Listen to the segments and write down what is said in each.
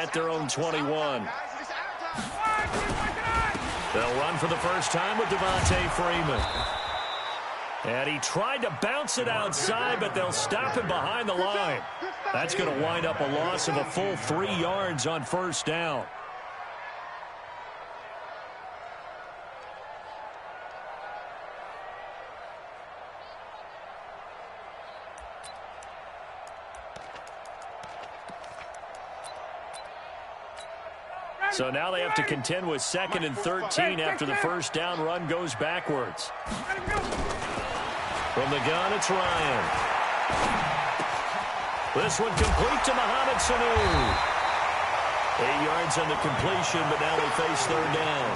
at their own 21. They'll run for the first time with Devontae Freeman. And he tried to bounce it outside, but they'll stop him behind the line. That's going to wind up a loss of a full 3 yards on first down. So now they have to contend with 2nd and 13 after the first down run goes backwards. From the gun, it's Ryan. This one complete to Mohamed Sanu. 8 yards on the completion, but now they face third down.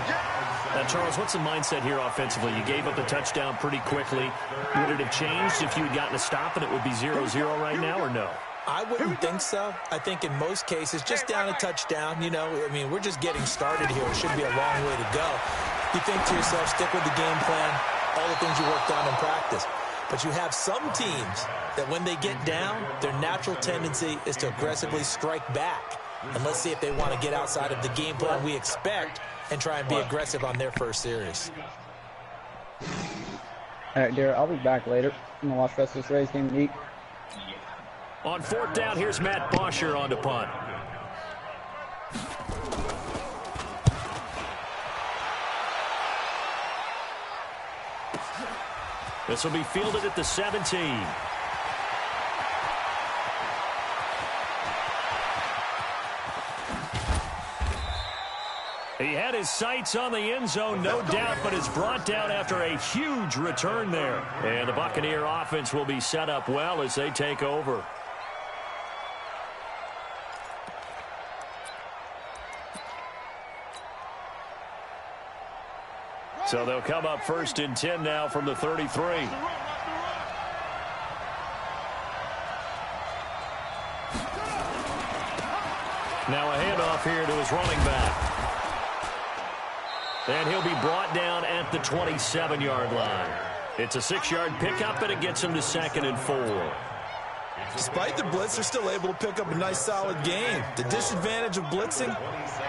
Now, Charles, what's the mindset here offensively? You gave up the touchdown pretty quickly. Would it have changed if you had gotten a stop and it would be 0-0 right now, or no? I wouldn't think so. I think in most cases, just down a touchdown, you know, I mean, we're just getting started here. It should be a long way to go. You think to yourself, stick with the game plan, all the things you worked on in practice. But you have some teams that when they get down, their natural tendency is to aggressively strike back. And let's see if they want to get outside of the game plan we expect and try and be aggressive on their first series. All right, dear, I'll be back later. I'm going to watch the rest of this Rays game and eat. On fourth down, here's Matt Bosher on to punt. This will be fielded at the 17. He had his sights on the end zone, no doubt, but is brought down after a huge return there. And the Buccaneer offense will be set up well as they take over. So they'll come up 1st and 10 now from the 33. Now a handoff here to his running back. And he'll be brought down at the 27-yard line. It's a 6-yard pickup, and it gets him to 2nd and 4. Despite the blitz, they're still able to pick up a nice, solid gain. The disadvantage of blitzing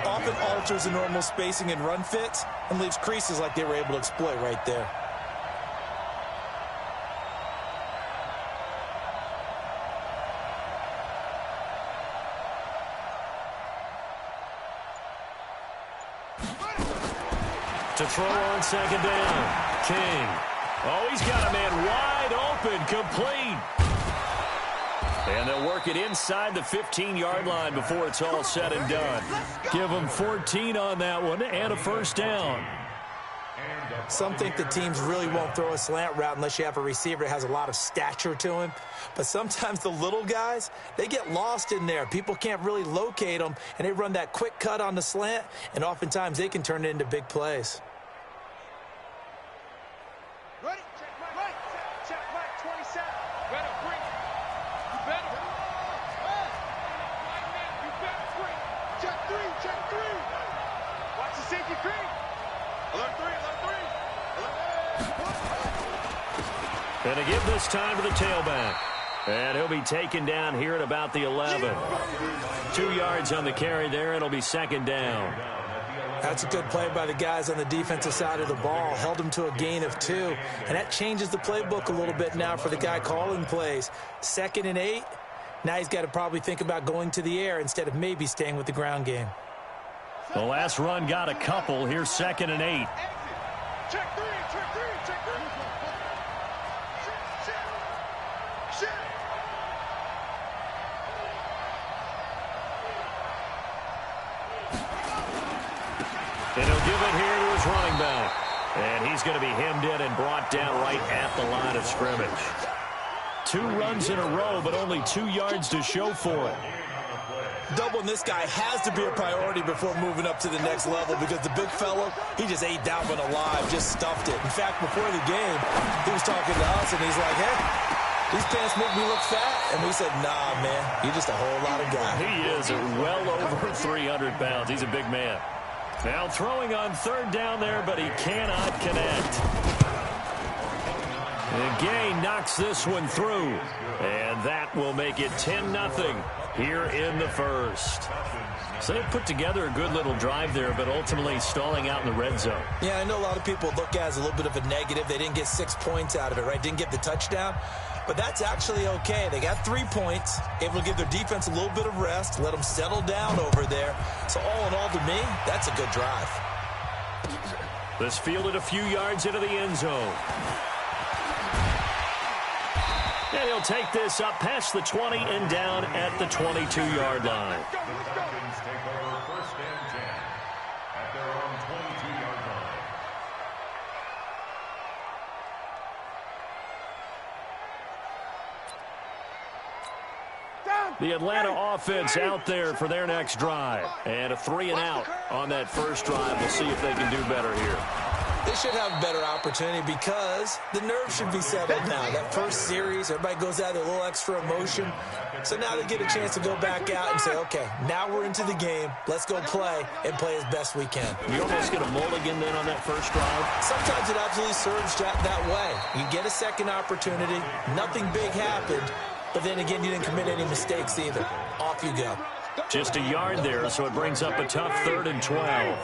often alters the normal spacing and run fits and leaves creases like they were able to exploit right there. To throw on 2nd down, King. Oh, he's got a man wide open, complete. And they'll work it inside the 15-yard line before it's all said and done. Give them 14 on that one and a first down. Some think the teams really won't throw a slant route unless you have a receiver that has a lot of stature to him. But sometimes the little guys, they get lost in there. People can't really locate them, and they run that quick cut on the slant, and oftentimes they can turn it into big plays. Ready? Check right. Check right. 27. Better bring. You better. You better bring. Check 3. Watch the safety creep. Alert 3. And to give this time to the tailback. And he'll be taken down here at about the 11. 2 yards on the carry there, and it'll be 2nd down. That's a good play by the guys on the defensive side of the ball. Held him to a gain of 2. And that changes the playbook a little bit now for the guy calling plays. 2nd and 8. Now he's got to probably think about going to the air instead of maybe staying with the ground game. The last run got a couple. Here's 2nd and 8. Check 3. And he'll give it here to his running back. And he's going to be hemmed in and brought down right at the line of scrimmage. 2 runs in a row, but only 2 yards to show for it. Doubling this guy has to be a priority before moving up to the next level because the big fellow, he just ate that one alive, just stuffed it. In fact, before the game, he was talking to us, and he's like, hey, these pants make me look fat. And we said, nah, man, you're just a whole lot of guy. He is well over 300 pounds. He's a big man. Now throwing on 3rd down there, but he cannot connect. And Gay knocks this one through. And that will make it 10-0 here in the first. So they put together a good little drive there, but ultimately stalling out in the red zone. Yeah, I know a lot of people look at it as a little bit of a negative. They didn't get 6 points out of it, right? Didn't get the touchdown. But that's actually okay. They got 3 points, able to give their defense a little bit of rest, let them settle down over there. So all in all, to me, that's a good drive. This fielded a few yards into the end zone. And he'll take this up past the 20 and down at the 22-yard line. The Atlanta offense out there for their next drive. And a 3-and-out on that first drive. We'll see if they can do better here. They should have a better opportunity because the nerves should be settled now. That first series, everybody goes out with a little extra emotion. So now they get a chance to go back out and say, okay, now we're into the game. Let's go play and play as best we can. You almost get a mulligan then on that first drive? Sometimes it absolutely serves that way. You get a second opportunity. Nothing big happened. But then again, you didn't commit any mistakes either. Off you go. Just a yard there, so it brings up a tough 3rd and 12.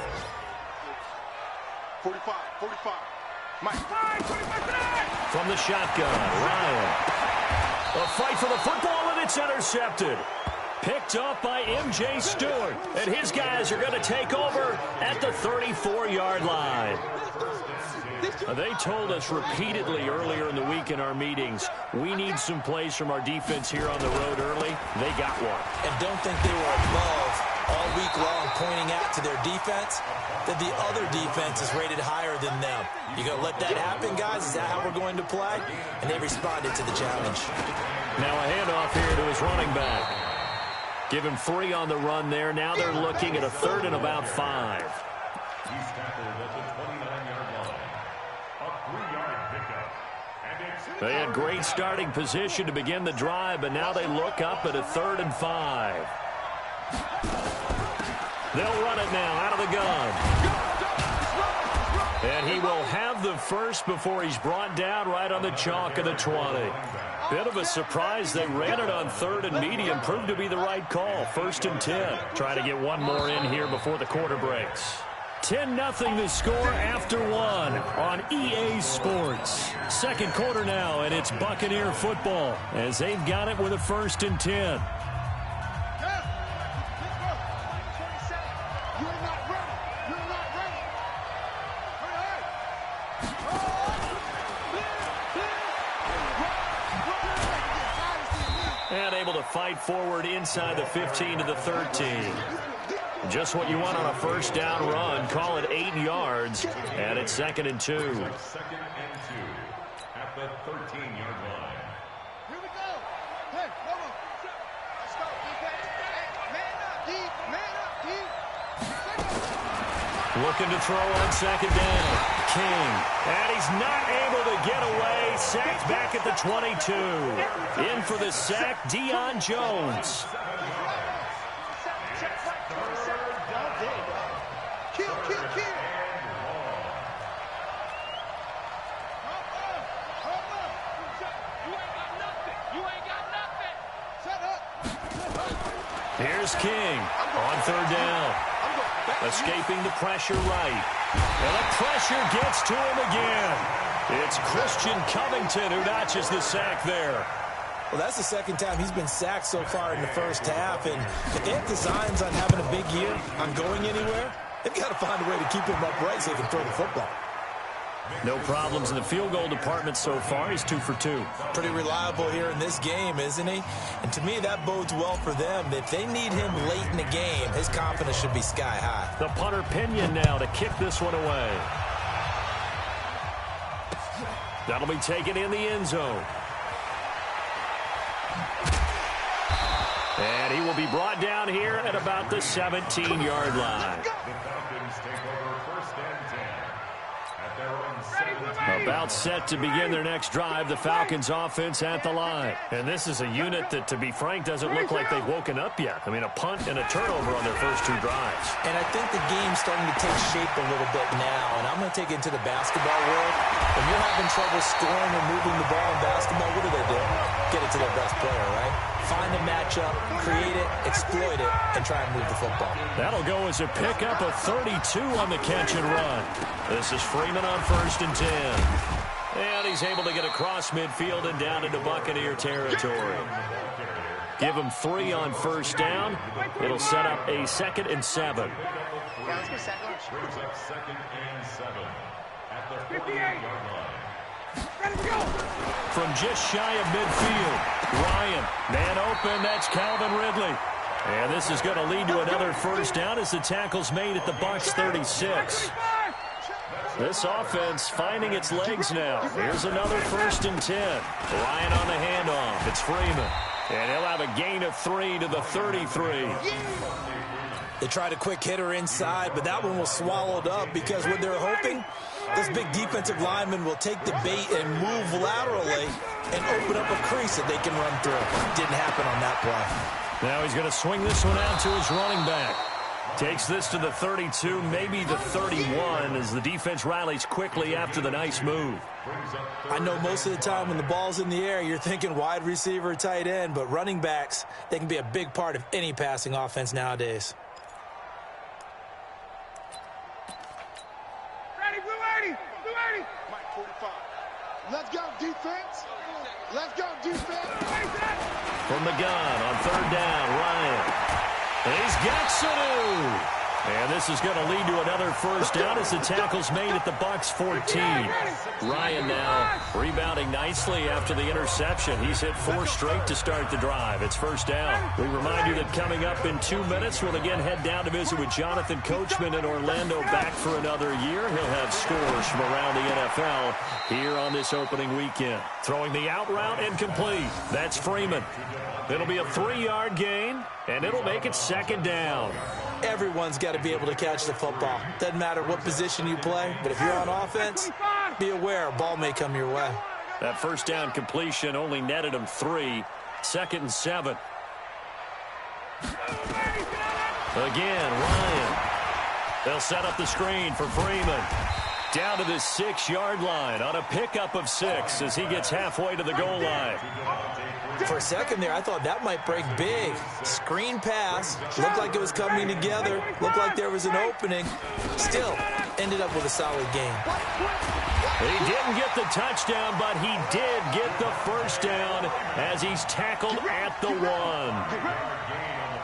45. Mike. From the shotgun, Ryan. A fight for the football, and it's intercepted. Picked up by M.J. Stewart. And his guys are going to take over at the 34-yard line. They told us repeatedly earlier in the week in our meetings, we need some plays from our defense here on the road early. They got one. And don't think they were above all week long pointing out to their defense that the other defense is rated higher than them. You going to let that happen, guys? Is that how we're going to play? And they responded to the challenge. Now a handoff here to his running back. Give him 3 on the run there. Now they're looking at a 3rd and about 5. He's tackled at the 29-yard line. A 3-yard pickup. They had great starting position to begin the drive, but now they look up at a 3rd and 5. They'll run it now out of the gun. And he will have the first before he's brought down right on the chalk of the 20. Bit of a surprise. They ran it on 3rd and medium. Proved to be the right call. 1st and 10. Try to get one more in here before the quarter breaks. 10-0 the score after 1 on EA Sports. Second quarter now, and it's Buccaneer football as they've got it with a 1st and 10. And able to fight forward inside the 15 to the 13. Just what you want on a first down run. Call it 8 yards. And it's 2nd and 2. 2nd and 2 at the 13-yard line. Here we go. Hey, come on. Let's go, defense. Hey, man up, deep. Looking to throw on 2nd down. King. And he's not able to get away. Sacked back at the 22. In for the sack, Deion Jones. Here's King on 3rd down. Escaping the pressure right. And the pressure gets to him again. It's Christian Covington who notches the sack there. Well, that's the 2nd time he's been sacked so far in the first half. And if they have designs on having a big year, on going anywhere, they've got to find a way to keep him upright so they can throw the football. No problems in the field goal department so far. He's 2 for 2. Pretty reliable here in this game, isn't he? And to me, that bodes well for them. If they need him late in the game, his confidence should be sky high. The punter Pinion now to kick this one away. That'll be taken in the end zone. And he will be brought down here at about the 17-yard line. The Falcons take over 1st and 10. At their own 7. About set to begin their next drive, the Falcons offense at the line. And this is a unit that, to be frank, doesn't look like they've woken up yet. I mean, a punt and a turnover on their first 2 drives. And I think the game's starting to take shape a little bit now. And I'm going to take it into the basketball world. When you're having trouble scoring or moving the ball in basketball, what do? Get it to their best player, right? find the matchup, create it, exploit it, and try and move the football. That'll go as a pickup of 32 on the catch and run. This is Freeman on 1st and 10. And he's able to get across midfield and down into Buccaneer territory. Give him 3 on 1st down. It'll set up a 2nd and 7. Let's go second. Brings up 2nd and 7 at the 48-yard line. Ready to go. From just shy of midfield, Ryan, man open, that's Calvin Ridley. And this is going to lead to another 1st down as the tackle's made at the Bucs 36. This offense finding its legs now. Here's another 1st and 10. Ryan on the handoff. It's Freeman. And he'll have a gain of 3 to the 33. They tried a quick hitter inside, but that one was swallowed up because what they're hoping, this big defensive lineman will take the bait and move laterally and open up a crease that they can run through. Didn't happen on that play. Now he's going to swing this one out to his running back. Takes this to the 32, maybe the 31, as the defense rallies quickly after the nice move. I know most of the time when the ball's in the air, you're thinking wide receiver, tight end, but running backs, they can be a big part of any passing offense nowadays. Ready, blue 80. Blue 80. Mike 45. Let's go, defense. Let's go, defense. From the gun on 3rd down, Ryan. And he's got Sanu. And this is going to lead to another 1st down as the tackle's made at the Bucs 14. Ryan now rebounding nicely after the interception. He's hit 4 straight to start the drive. It's 1st down. We remind you that coming up in 2 minutes, we'll again head down to visit with Jonathan Coachman in Orlando, back for another year. He'll have scores from around the NFL here on this opening weekend. Throwing the out route incomplete. That's Freeman. It'll be a 3-yard gain, and it'll make it 2nd down. Everyone's got to be able to catch the football. Doesn't matter what position you play, but if you're on offense, be aware a ball may come your way. That 1st down completion only netted him 3. 2nd and 7. Again, Ryan. They'll set up the screen for Freeman. Down to the 6-yard line on a pickup of 6 as he gets halfway to the goal line. For a second there, I thought that might break big. Screen pass. Looked like it was coming together. Looked like there was an opening. Still, ended up with a solid game. He didn't get the touchdown, but he did get the 1st down as he's tackled at the 1.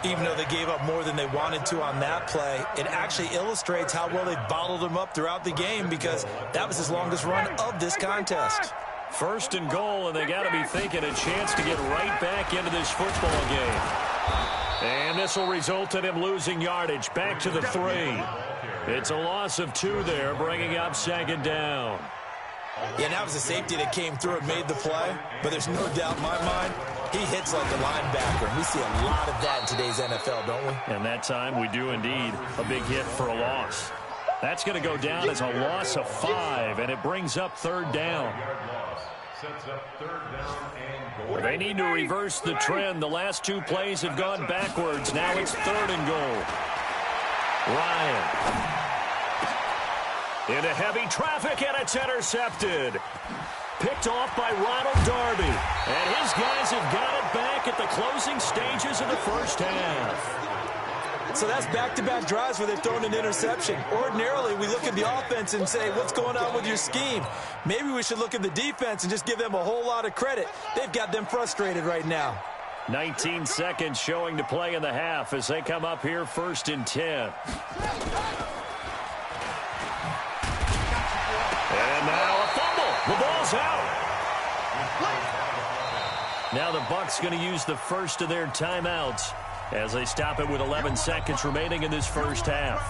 Even though they gave up more than they wanted to on that play, it actually illustrates how well they bottled him up throughout the game because that was his longest run of this contest. 1st and goal, and they got to be thinking a chance to get right back into this football game. And this will result in him losing yardage back to the 3. It's a loss of 2 there, bringing up 2nd down. Yeah, that was a safety that came through and made the play, but there's no doubt in my mind, he hits like a linebacker, and we see a lot of that in today's NFL, don't we? And that time we do indeed. A big hit for a loss. That's going to go down as a loss of 5, and it brings up 3rd down. They need to reverse the trend. The last 2 plays have gone backwards. Now it's 3rd and goal. Ryan. Into heavy traffic, and it's intercepted. Picked off by Ronald Darby. And his guys have got it back at the closing stages of the 1st half. So that's back-to-back drives where they've thrown an interception. Ordinarily, we look at the offense and say, what's going on with your scheme? Maybe we should look at the defense and just give them a whole lot of credit. They've got them frustrated right now. 19 seconds showing to play in the half as they come up here 1st and 10. And now a fumble. The ball's out. Now the Bucs going to use the first of their timeouts as they stop it with 11 seconds remaining in this 1st half.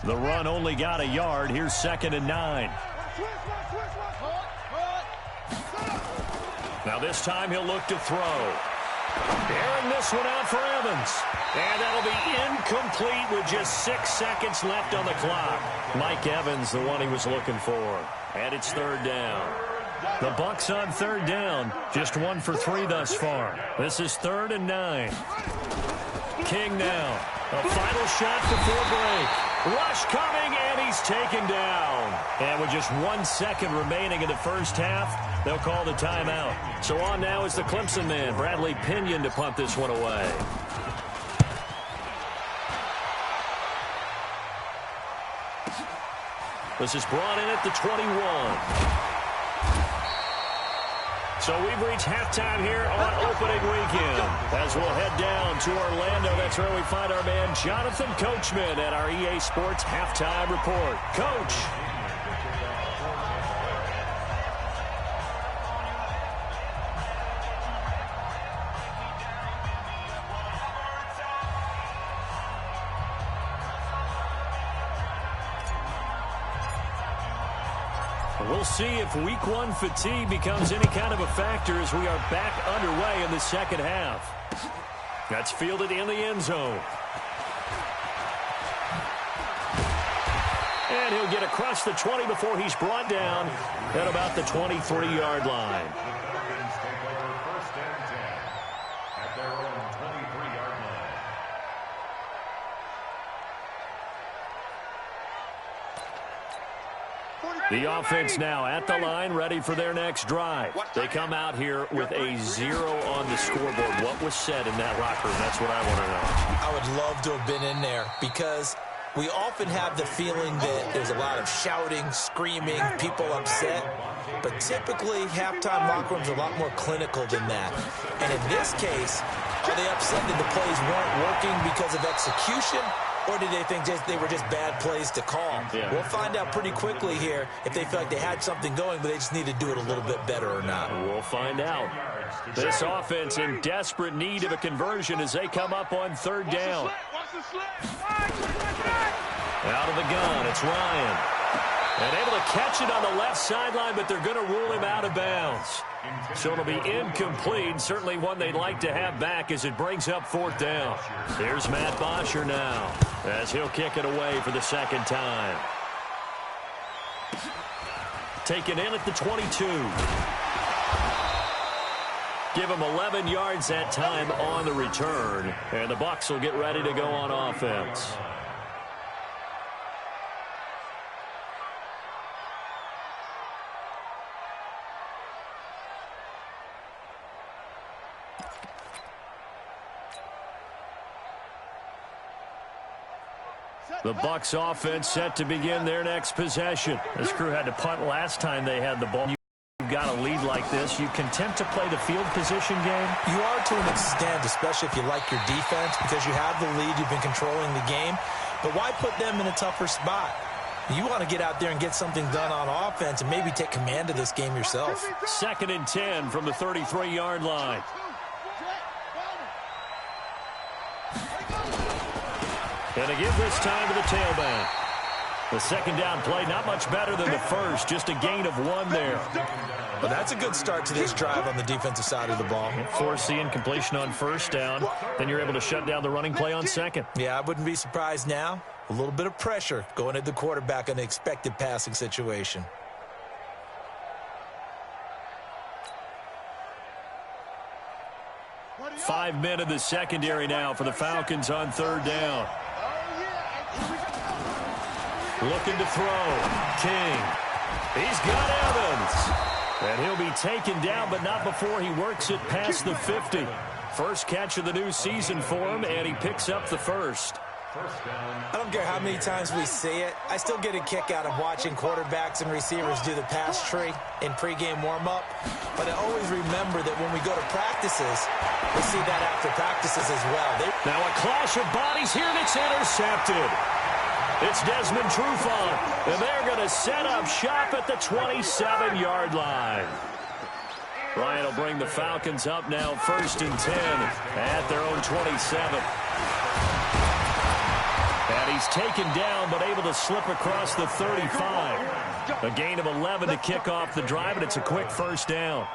The run only got a yard. Here's 2nd and 9. Now this time he'll look to throw. Airing this one out for Evans. And that'll be incomplete with just 6 seconds left on the clock. Mike Evans, the one he was looking for. And it's 3rd down. The Bucs on 3rd down. Just 1 for 3 thus far. This is 3rd and 9. King now. A final shot before break. Rush coming, and he's taken down. And with just 1 second remaining in the first half, they'll call the timeout. So on now is the Clemson man, Bradley Pinion, to punt this one away. This is brought in at the 21. So we've reached halftime here on opening weekend. As we'll head down to Orlando, that's where we find our man Jonathan Coachman at our EA Sports Halftime Report. Coach. We'll see if week one fatigue becomes any kind of a factor as we are back underway in the second half. That's fielded in the end zone. And he'll get across the 20 before he's brought down at about the 23-yard line. First and 10 at their own 23-yard line. The offense now at the line, ready for their next drive. They come out here with a 0 on the scoreboard. What was said in that locker room? That's what I want to know. I would love to have been in there because we often have the feeling that there's a lot of shouting, screaming, people upset. But typically, halftime locker rooms are a lot more clinical than that. And in this case, are they upset that the plays weren't working because of execution? Or did they think they were just bad plays to call? Yeah. We'll find out pretty quickly here if they feel like they had something going, but they just need to do it a little bit better or not. We'll find out. This offense in desperate need of a conversion as they come up on third down. Out of the gun, it's Ryan. And able to catch it on the left sideline, but they're going to rule him out of bounds. So it'll be incomplete. Certainly one they'd like to have back as it brings up fourth down. Here's Matt Bosher now as he'll kick it away for the second time. Taken in at the 22. Give him 11 yards that time on the return. And the Bucs will get ready to go on offense. The Bucs offense set to begin their next possession. This crew had to punt last time they had the ball. You've got a lead like this. You content to play the field position game? You are to an extent, especially if you like your defense, because you have the lead, you've been controlling the game. But why put them in a tougher spot? You want to get out there and get something done on offense and maybe take command of this game yourself. 2nd and 10 from the 33-yard line. And a give this time to the tailback. The second down play, not much better than the first, just a gain of 1 there. Well, that's a good start to this drive on the defensive side of the ball. Force the incompletion on first down. Then you're able to shut down the running play on second. Yeah, I wouldn't be surprised now. A little bit of pressure going at the quarterback in an expected passing situation. Five men in the secondary now for the Falcons on third down. Looking to throw. King. He's got Evans. And he'll be taken down, but not before he works it past the 50. First catch of the new season for him, and he picks up the first. I don't care how many times we see it. I still get a kick out of watching quarterbacks and receivers do the pass tree in pregame warm-up. But I always remember that when we go to practices, we see that after practices as well. Now a clash of bodies here, and it's intercepted. It's Desmond Trufant, and they're going to set up shop at the 27-yard line. Ryan will bring the Falcons up now 1st and 10 at their own 27. And he's taken down, but able to slip across the 35. A gain of 11 to kick off the drive, and it's a quick first down.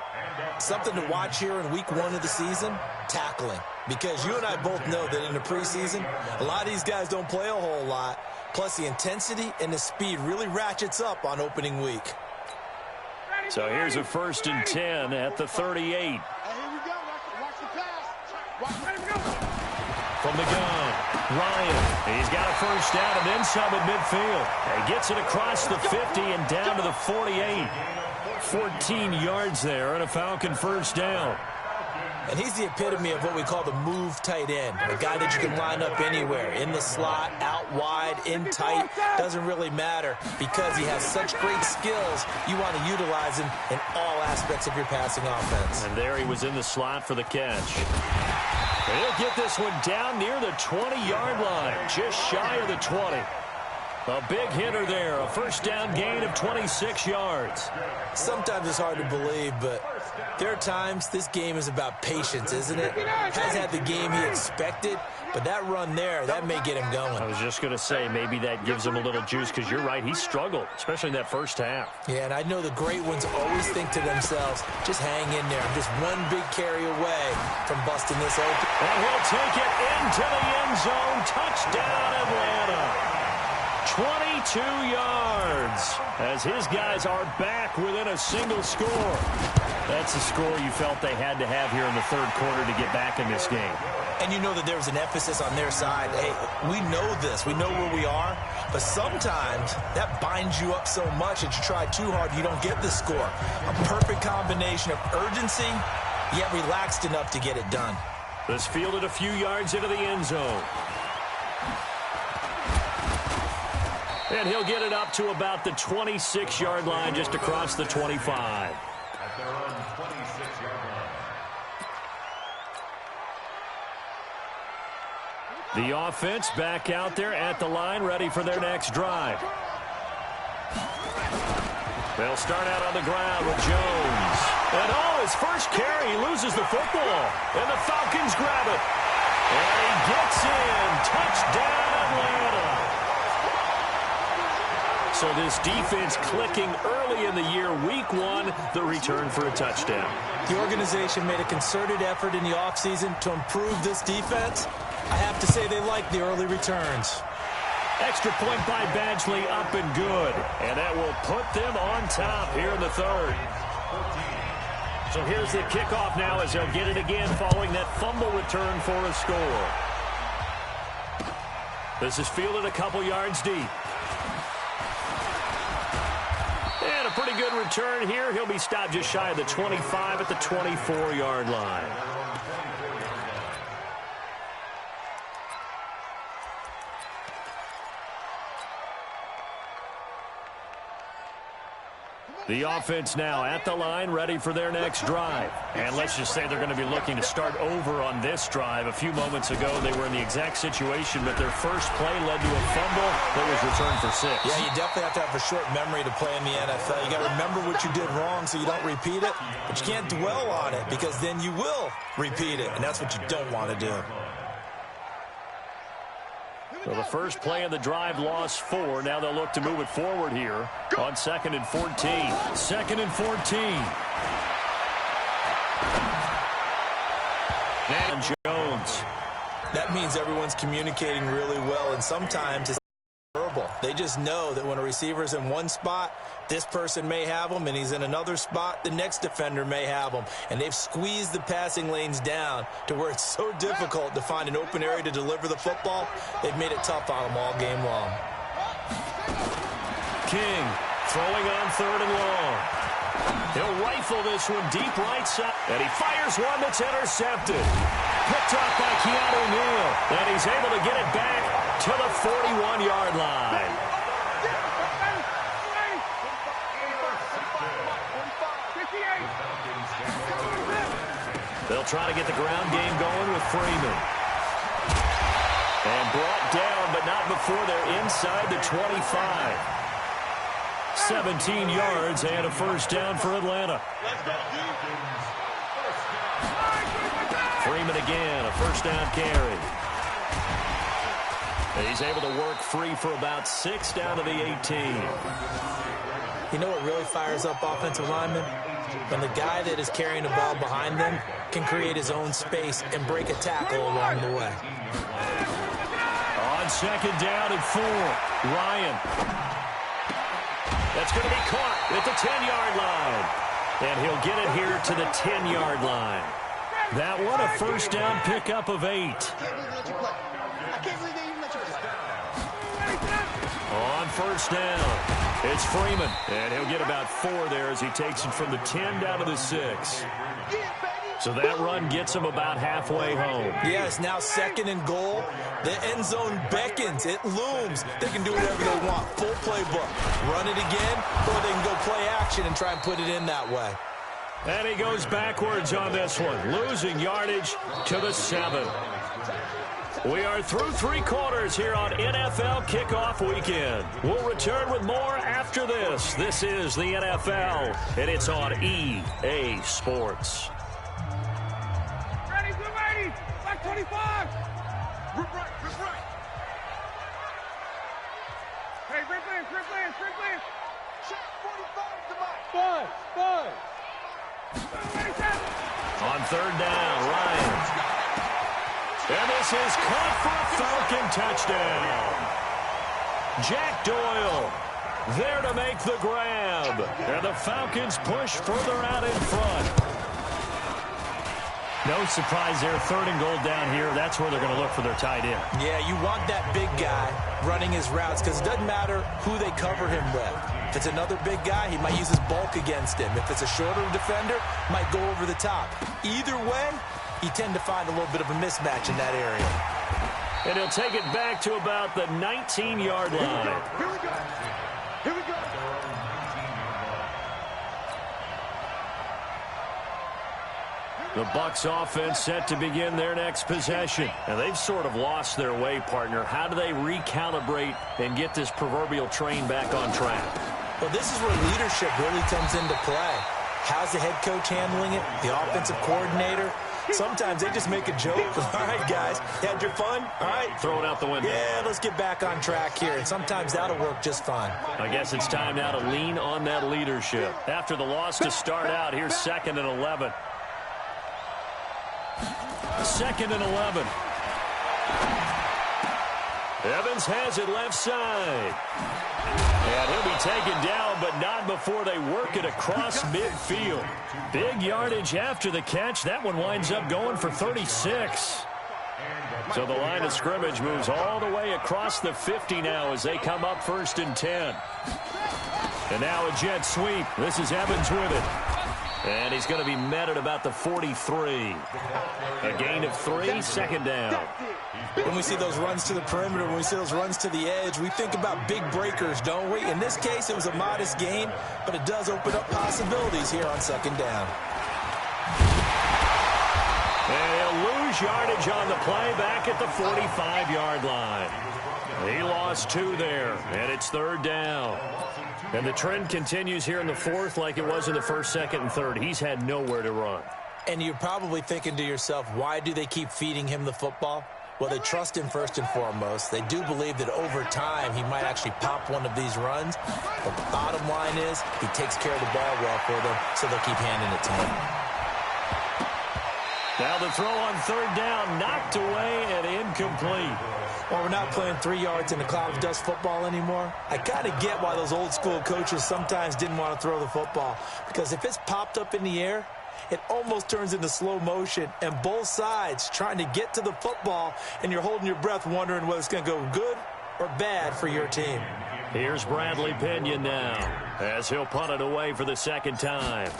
Something to watch here in week 1 of the season, tackling. Because you and I both know that in the preseason, a lot of these guys don't play a whole lot. Plus, the intensity and the speed really ratchets up on opening week. So here's a 1st and 10 at the 38. Here we go. Watch the pass. From the gun. Ryan, he's got a first down and then some at midfield. He gets it across the 50 and down to the 48. 14 yards there and a Falcon first down. And he's the epitome of what we call the move tight end. A guy that you can line up anywhere, in the slot, out wide, in tight. Doesn't really matter because he has such great skills. You want to utilize him in all aspects of your passing offense. And there he was in the slot for the catch. He'll get this one down near the 20-yard line, just shy of the 20. A big hitter there, a first down gain of 26 yards. Sometimes it's hard to believe, but there are times this game is about patience, isn't it? Has had the game he expected, but that run there, that may get him going. I was just going to say, maybe that gives him a little juice, because you're right, he struggled, especially in that first half. Yeah, and I know the great ones always think to themselves, just hang in there. I'm just one big carry away from busting this open. And he'll take it into the end zone. Touchdown, Atlanta. 22 yards as his guys are back within a single score. That's the score you felt they had to have here in the third quarter to get back in this game. And you know that there was an emphasis on their side. Hey, we know this. We know where we are. But sometimes that binds you up so much that you try too hard, you don't get the score. A perfect combination of urgency, yet relaxed enough to get it done. This fielded a few yards into the end zone. And he'll get it up to about the 26-yard line, just across the 25. At their own 26-yard line. The offense back out there at the line, ready for their next drive. They'll start out on the ground with Jones. And his first carry, he loses the football. And the Falcons grab it. And he gets in. Touchdown, Atlanta. So this defense clicking early in the year. Week one, the return for a touchdown. The organization made a concerted effort in the offseason to improve this defense. I have to say they like the early returns. Extra point by Badgley, up and good. And that will put them on top here in the third. So here's the kickoff now as they'll get it again following that fumble return for a score. This is fielded a couple yards deep. And a pretty good return here. He'll be stopped just shy of the 25 at the 24-yard line. The offense now at the line, ready for their next drive. And let's just say they're going to be looking to start over on this drive. A few moments ago, they were in the exact situation, but their first play led to a fumble that was returned for 6. Yeah, you definitely have to have a short memory to play in the NFL. You got to remember what you did wrong so you don't repeat it, but you can't dwell on it because then you will repeat it, and that's what you don't want to do. So the first play of the drive lost 4. Now they'll look to move it forward here on 2nd and 14. 2nd and 14. And Jones. That means everyone's communicating really well, and sometimes it's verbal. They just know that when a receiver's in one spot, this person may have him, and he's in another spot, the next defender may have him. And they've squeezed the passing lanes down to where it's so difficult to find an open area to deliver the football. They've made it tough on them all game long. King throwing on 3rd and long. He'll rifle this one deep right side. And he fires one that's intercepted. Picked off by Keanu Neal. And he's able to get it back to the 41-yard line. They'll try to get the ground game going with Freeman. And brought down, but not before they're inside the 25. 17 yards and a first down for Atlanta. Freeman again, a first down carry. He's able to work free for about 6 down to the 18. You know what really fires up offensive linemen? When the guy that is carrying the ball behind them can create his own space and break a tackle along the way. On 2nd down and 4, Ryan. That's going to be caught at the 10-yard line. And he'll get it here to the 10-yard line. That one a first down pickup of 8. I can't believe they even let you On first down, it's Freeman, and he'll get about 4 there as he takes it from the 10 down to the 6. So that run gets him about halfway home. Yes, now 2nd and goal. The end zone beckons. It looms. They can do whatever they want. Full playbook. Run it again, or they can go play action and try and put it in that way. And he goes backwards on this one, losing yardage to the 7. We are through 3 quarters here on NFL Kickoff Weekend. We'll return with more after this. This is the NFL, and it's on EA Sports. Ready, we're ready. Back 25. Rip right. Hey, rip in. Shot 45 to Mike. 5. On 3rd down, Ryan. And this is caught for a Falcon touchdown. Jack Doyle there to make the grab. And the Falcons push further out in front. No surprise there, 3rd and goal down here. That's where they're going to look for their tight end. Yeah, you want that big guy running his routes because it doesn't matter who they cover him with. If it's another big guy, he might use his bulk against him. If it's a shorter defender, might go over the top. Either way, you tend to find a little bit of a mismatch in that area. And he'll take it back to about the 19-yard line. Here we go. The Bucs offense set to begin their next possession. And they've sort of lost their way, partner. How do they recalibrate and get this proverbial train back on track? Well, this is where leadership really comes into play. How's the head coach handling it? The offensive coordinator? Sometimes they just make a joke. All right, guys, had your fun? All right. Throw it out the window. Yeah, let's get back on track here. And sometimes that'll work just fine. I guess it's time now to lean on that leadership. After the loss to start out, here's 2nd and 11. 2nd and 11. Evans has it left side. And he'll be taken down, but not before they work it across midfield. Big yardage after the catch. That one winds up going for 36. So the line of scrimmage moves all the way across the 50 now as they come up 1st and 10. And now a jet sweep. This is Evans with it. And he's going to be met at about the 43. A gain of 3, 2nd down. When we see those runs to the perimeter, when we see those runs to the edge, we think about big breakers, don't we? In this case, it was a modest gain, but it does open up possibilities here on 2nd down. And he'll lose yardage on the play back at the 45-yard line. He lost 2 there, and it's 3rd down. And the trend continues here in the 4th like it was in the 1st, 2nd, and 3rd. He's had nowhere to run. And you're probably thinking to yourself, why do they keep feeding him the football? Well, they trust him first and foremost. They do believe that over time he might actually pop one of these runs. But the bottom line is he takes care of the ball well for them, so they'll keep handing it to him. Now the throw on 3rd down, knocked away and incomplete. Well, we're not playing 3 yards in a cloud of dust football anymore. I kind of get why those old school coaches sometimes didn't want to throw the football. Because if it's popped up in the air, it almost turns into slow motion, and both sides trying to get to the football, and you're holding your breath wondering whether it's going to go good or bad for your team. Here's Bradley Pinion now as he'll punt it away for the 2nd time.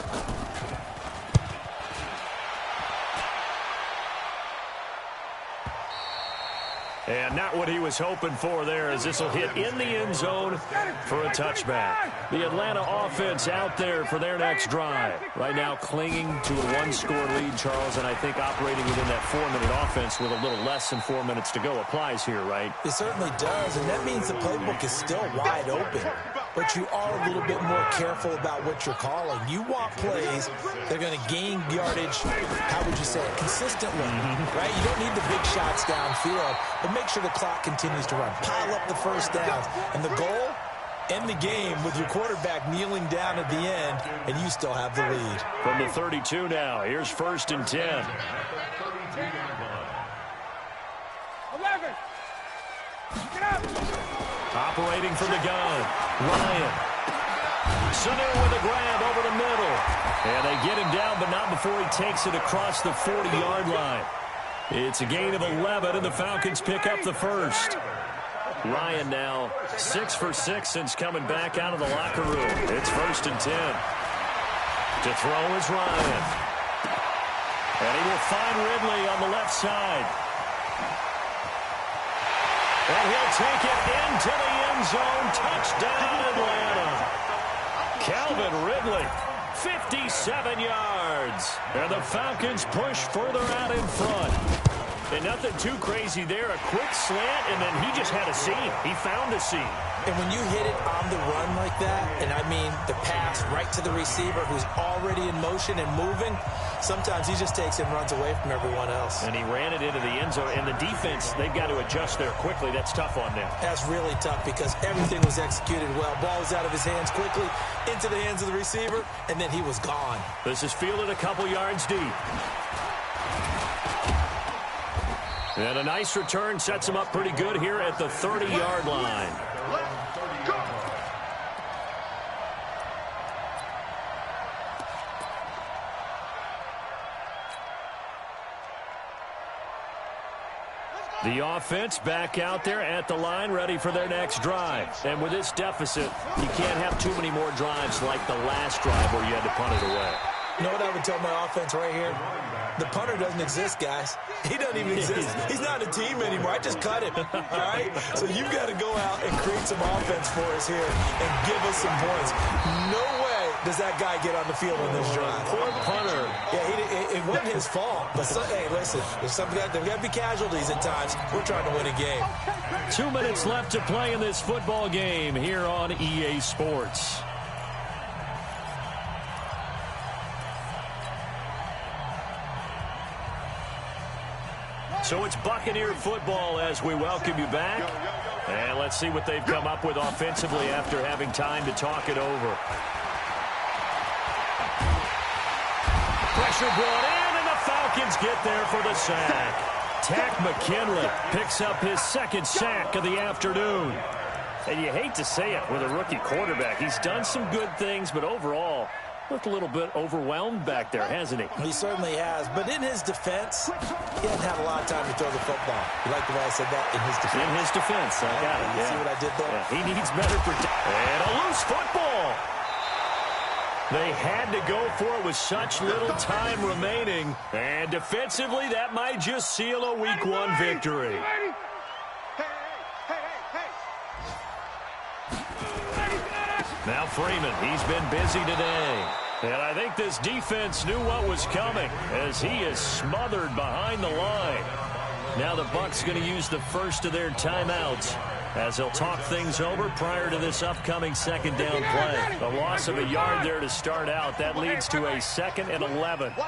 And not what he was hoping for there, as this will hit in the end zone for a touchback. The Atlanta offense out there for their next drive. Right now clinging to a 1-score lead, Charles, and I think operating within that 4-minute offense with a little less than 4 minutes to go applies here, right? It certainly does, and that means the playbook is still wide open. But you are a little bit more careful about what you're calling. You want plays that are going to gain yardage, how would you say it, consistently, right? You don't need the big shots downfield, but make sure the clock continues to run. Pile up the first downs. And the goal, end the game with your quarterback kneeling down at the end, and you still have the lead. From the 32 now, here's 1st and 10. 11. Get up. Operating from the gun, Ryan. Sanu with a grab over the middle. And they get him down, but not before he takes it across the 40-yard line. It's a gain of 11, and the Falcons pick up the first. Ryan now 6 for 6 since coming back out of the locker room. It's 1st and 10. To throw is Ryan. And he will find Ridley on the left side. And he'll take it into the end zone. Touchdown, Atlanta. Calvin Ridley, 57 yards. And the Falcons push further out in front. And nothing too crazy there. A quick slant, and then he just had a seam. He found a seam. And when you hit it on the run like that, and I mean the pass right to the receiver who's already in motion and moving, sometimes he just takes and runs away from everyone else. And he ran it into the end zone. And the defense, they've got to adjust there quickly. That's tough on them. That's really tough because everything was executed well. Ball was out of his hands quickly, into the hands of the receiver, and then he was gone. This is fielded a couple yards deep. And a nice return sets him up pretty good here at the 30-yard line. The offense back out there at the line, ready for their next drive. And with this deficit, you can't have too many more drives like the last drive where you had to punt it away. You know what I would tell my offense right here? The punter doesn't exist, guys. He doesn't even exist. He's not a team anymore. I just cut him, all right? So you've got to go out and create some offense for us here and give us some points. No way does that guy get on the field on this drive. Poor punter. Yeah, it wasn't his fault. But, hey, listen, there's got to be casualties at times. We're trying to win a game. 2 minutes left to play in this football game here on EA Sports. So it's Buccaneer football as we welcome you back. And let's see what they've come up with offensively after having time to talk it over. Pressure brought in, and the Falcons get there for the sack. Takk McKinley picks up his second sack of the afternoon. And you hate to say it with a rookie quarterback. He's done some good things, but overall, looked a little bit overwhelmed back there, hasn't he? He certainly has. But in his defense, he hasn't had a lot of time to throw the football. You like the way I said that? In his defense. In his defense. I got it. You see what I did there? Yeah, he needs better protection. And a loose football. They had to go for it with such little time remaining. And defensively, that might just seal a Week 1 victory. Now Freeman, he's been busy today. And I think this defense knew what was coming as he is smothered behind the line. Now the Bucs going to use the first of their timeouts as they'll talk things over prior to this upcoming second down play. A loss of a yard there to start out. That leads to a 2nd and 11. Oh,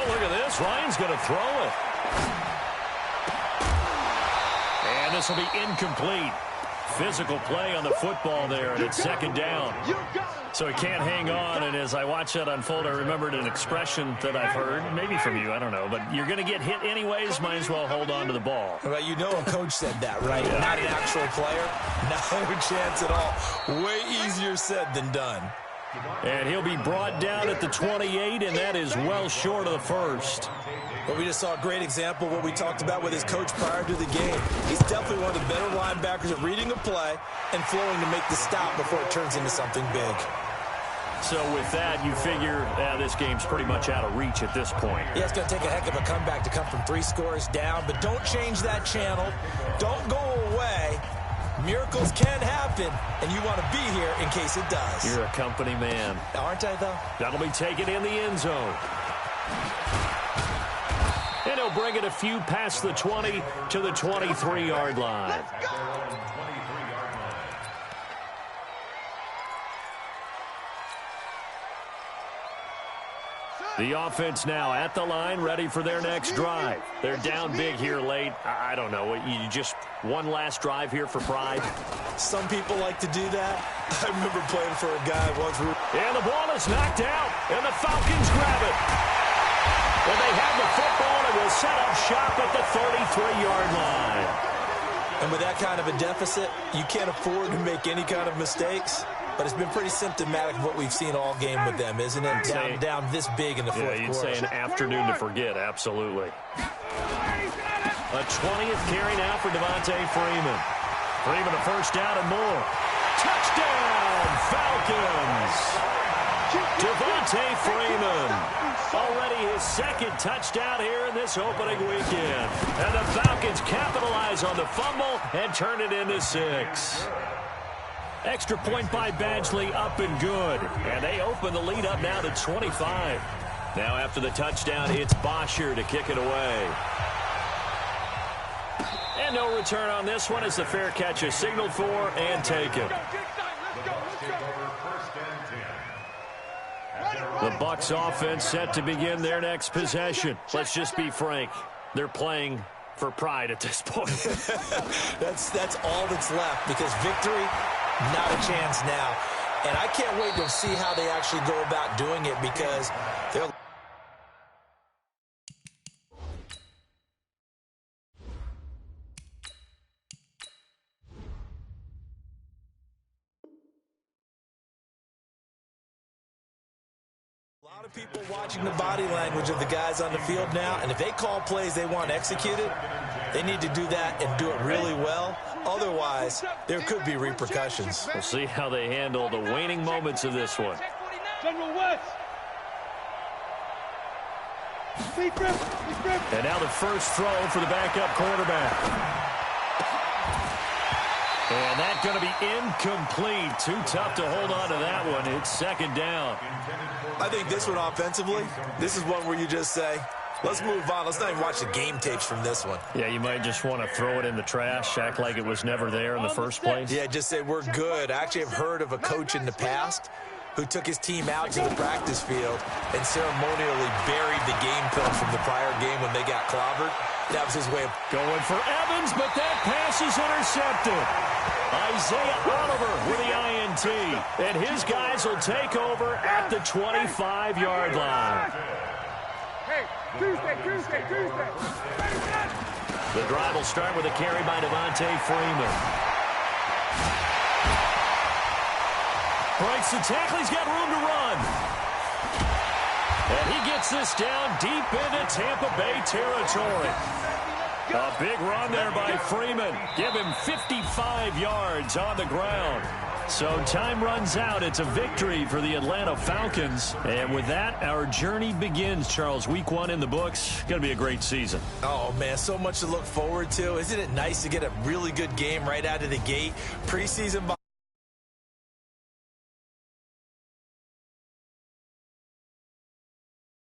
look at this. Ryan's going to throw it. And this will be incomplete. Physical play on the football there, and it's 2nd down. So he can't hang on, and as I watch that unfold, I remembered an expression that I've heard, maybe from you, I don't know, but you're going to get hit anyways, might as well hold on to the ball. Well, you know a coach said that, right? Yeah. Not an actual player. No chance at all. Way easier said than done. And he'll be brought down at the 28, and that is well short of the first. But we just saw a great example of what we talked about with his coach prior to the game. He's definitely one of the better linebackers at reading a play and flowing to make the stop before it turns into something big. So with that, you figure this game's pretty much out of reach at this point. Yeah, it's going to take a heck of a comeback to come from 3 scores down, but don't change that channel. Don't go away. Miracles can happen, and you want to be here in case it does. You're a company man. Aren't I, though? That'll be taken in the end zone. And he'll bring it a few past the 20 to the 23-yard line. The offense now at the line, ready for their next drive. They're down big here late. I don't know. You just one last drive here for pride. Some people like to do that. I remember playing for a guy once. And the ball is knocked out, and the Falcons grab it. Well, they have the football and will set up shop at the 33-yard line. And with that kind of a deficit, you can't afford to make any kind of mistakes. but it's been pretty symptomatic of what we've seen all game with them, isn't it? Down this big in the fourth quarter. You'd say an afternoon to forget, absolutely. A 20th carry now for Devontae Freeman. Freeman a first down and more. Touchdown, Falcons! Devontae Freeman. Already his second touchdown here in this opening weekend. And the Falcons capitalize on the fumble and turn it into 6. Extra point by Badgley, up and good. And they open the lead up now to 25. Now after the touchdown, it's Bosher to kick it away. And no return on this one as the fair catch is signaled for and taken. The Bucs offense set to begin their next possession. Let's just be frank. They're playing for pride at this point. That's all that's left, because victory, not a chance now. And I can't wait to see how they actually go about doing it, because they're... A lot of people watching the body language of the guys on the field now, and if they call plays they want executed, they need to do that and do it really well. Otherwise, there could be repercussions. We'll see how they handle the waning moments of this one. General West. And now the first throw for the backup quarterback. And that's going to be incomplete. Too tough to hold on to that one. It's second down. I think this one offensively, this is one where you just say, let's move on. Let's not even watch the game tapes from this one. Yeah, you might just want to throw it in the trash, act like it was never there in the first place. Yeah, just say we're good. I actually have heard of a coach in the past who took his team out to the practice field and ceremonially buried the game film from the prior game when they got clobbered. That was his way of going for Evans, but that pass is intercepted. Isaiah Oliver with the INT. And his guys will take over at the 25-yard line. Hey, Tuesday. The drive will start with a carry by Devontae Freeman. Breaks the tackle. He's got room to run. And he gets this down deep into Tampa Bay territory. A big run there by Freeman. Give him 55 yards on the ground. So time runs out. It's a victory for the Atlanta Falcons. And with that, our journey begins, Charles. Week 1 in the books. Going to be a great season. Oh, man, so much to look forward to. Isn't it nice to get a really good game right out of the gate? Preseason